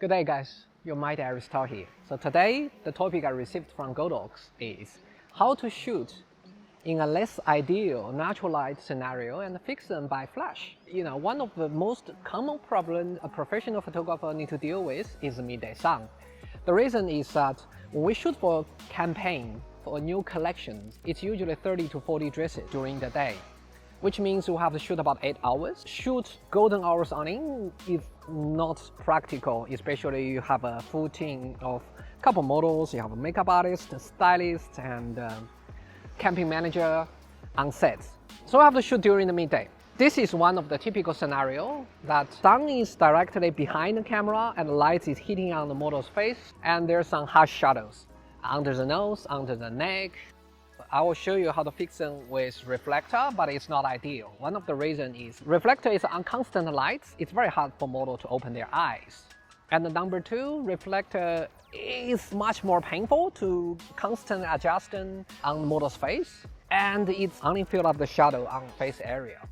Good day guys, your mate Aries Tao here. So today the topic I received from Godox is how to shoot in a less ideal natural light scenario and fix them by flash. One of the most common problems a professional photographer need to deal with is midday sun. The reason is that when we shoot for a campaign, for a new collection, it's usually 30 to 40 dresses during the day, which means you have to shoot about 8 hours. Shoot golden hours on in is not practical, especially you have a full team of couple models, you have a makeup artist, a stylist, and camping manager on set. So I have to shoot during the midday. This is one of the typical scenario that sun is directly behind the camera and the light is hitting on the model's face, and there's some harsh shadows under the nose, under the neck. I will show you how to fix them with reflector, but it's not ideal. One of the reasons is reflector is on constant light. It's very hard for model to open their eyes. And the number two, reflector is much more painful to constant adjusting on the model's face, and it's only fill up the shadow on face area.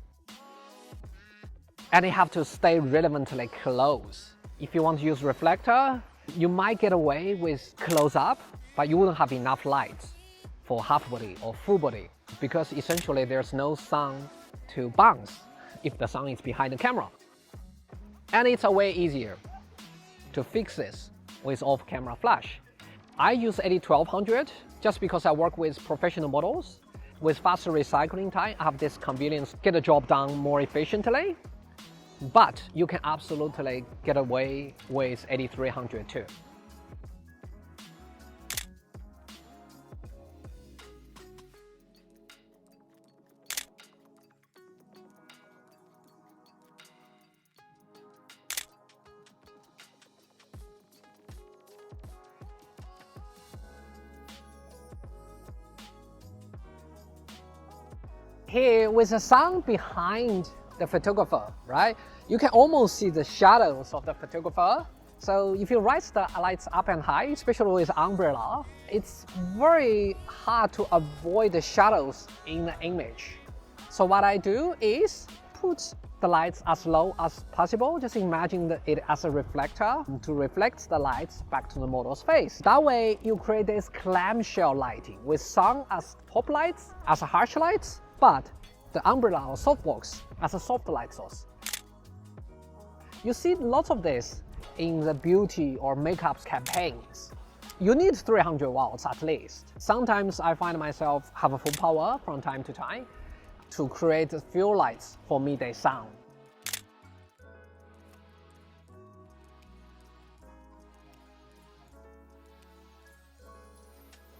And you have to stay relevantly close. If you want to use reflector, you might get away with close up, but you wouldn't have enough light for half body or full body, because essentially there's no sun to bounce if the sun is behind the camera. And it's a way easier to fix this with off-camera flash. I use 80-1200 just because I work with professional models. With faster recycling time, I have this convenience, get the job done more efficiently, but you can absolutely get away with 8300 too. Here, with the sun behind the photographer, right? You can almost see the shadows of the photographer. So if you raise the lights up and high, especially with umbrella, it's very hard to avoid the shadows in the image. So what I do is put the lights as low as possible. Just imagine it as a reflector to reflect the lights back to the model's face. That way you create this clamshell lighting with sun as top lights, as a harsh lights, but the umbrella or softbox as a soft light source. You see lots of this in the beauty or makeup campaigns. You need 300 watts at least. Sometimes I find myself have a full power from time to time to create a few lights for midday sun.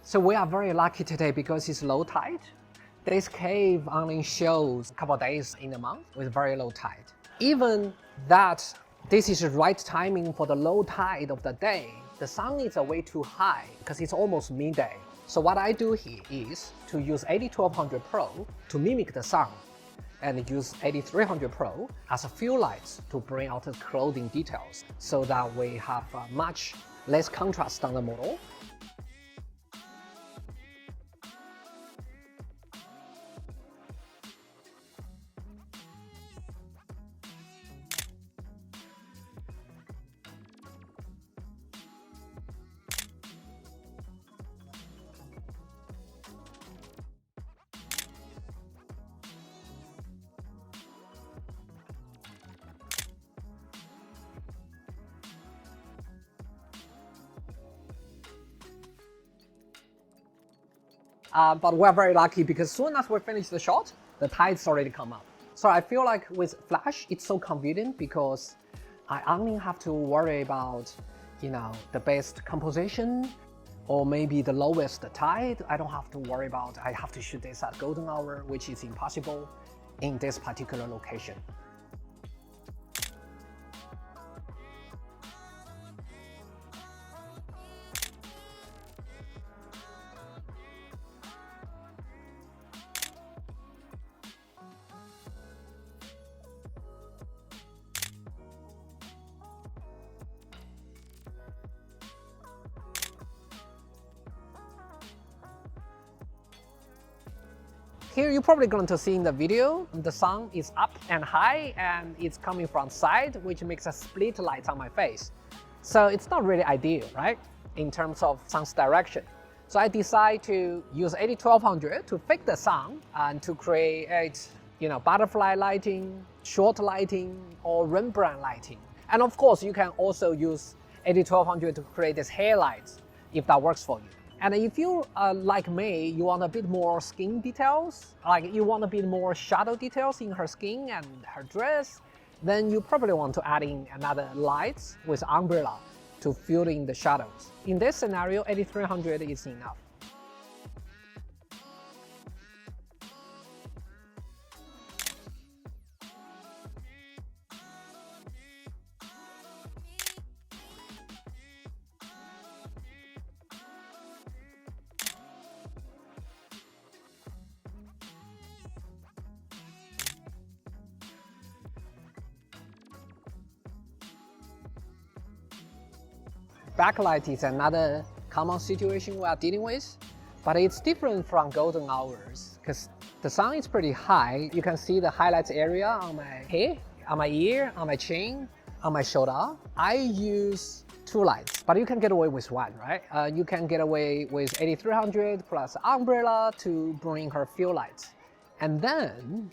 So we are very lucky today because it's low tide. This cave only shows a couple of days in a month with very low tide. Even that this is the right timing for the low tide of the day, the sun is way too high because it's almost midday. So what I do here is to use 80-1200 Pro to mimic the sun and use 8300 Pro as a few lights to bring out the clothing details so that we have much less contrast on the model. But we're very lucky because soon as we finish the shot, the tide's already come up. So I feel like with flash, it's so convenient because I only have to worry about, the best composition or maybe the lowest tide. I don't have to worry about, I have to shoot this at golden hour, which is impossible in this particular location. Here you're probably going to see in the video, the sun is up and high and it's coming from side, which makes a split light on my face. So it's not really ideal, right? In terms of sun's direction. So I decide to use 80-1200 to fix the sun and to create, butterfly lighting, short lighting, or Rembrandt lighting. And of course, you can also use 80-1200 to create this hair lights if that works for you. And if you, like me, you want a bit more skin details, like you want a bit more shadow details in her skin and her dress, then you probably want to add in another lights with umbrella to fill in the shadows. In this scenario, 8300 is enough. Backlight is another common situation we are dealing with, but it's different from golden hours because the sun is pretty high. You can see the highlights area on my head, on my ear, on my chin, on my shoulder. I use 2 lights, but you can get away with 1, right? You can get away with 8300 plus umbrella to bring her few lights. And then,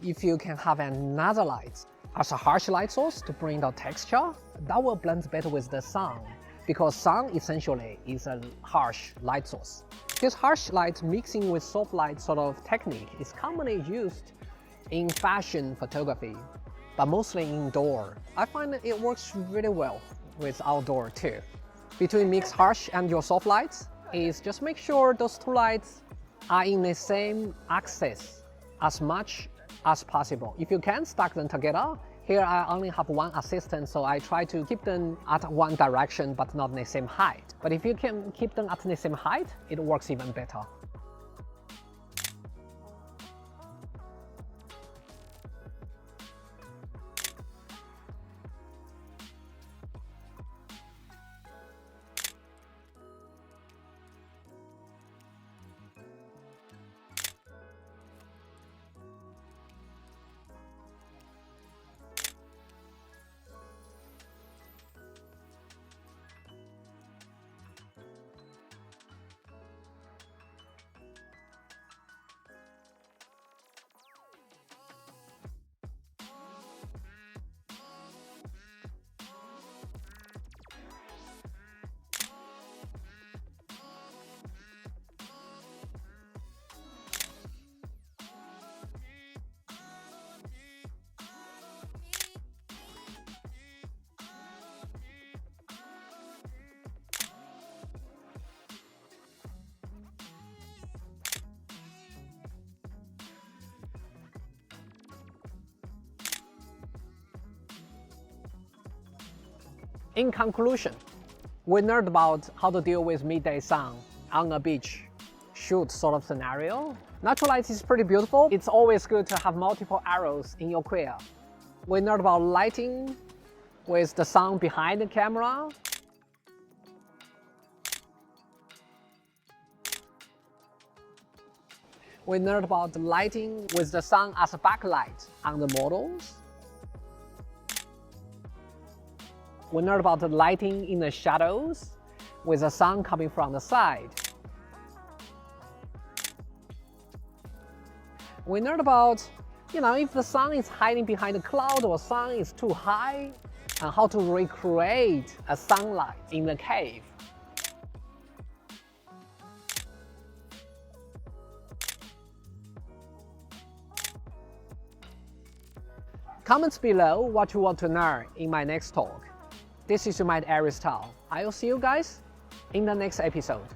if you can have another light as a harsh light source to bring the texture, that will blend better with the sun. Because sun essentially is a harsh light source. This harsh light mixing with soft light sort of technique is commonly used in fashion photography, but mostly indoor. I find that it works really well with outdoor too. Between mix harsh and your soft lights is just make sure those 2 lights are in the same axis as much as possible. If you can stack them together, here I only have 1 assistant, so I try to keep them at 1 direction but not the same height. But if you can keep them at the same height, it works even better. In conclusion, we learned about how to deal with midday sun on a beach shoot sort of scenario. Natural light is pretty beautiful. It's always good to have multiple arrows in your quill. We learned about lighting with the sun behind the camera. We learned about lighting with the sun as a backlight on the models. We learned about the lighting in the shadows with the sun coming from the side. We learned about, if the sun is hiding behind a cloud or sun is too high, and how to recreate a sunlight in the cave. Comments below what you want to learn in my next talk. This is your mind Aries Tao. I will see you guys in the next episode.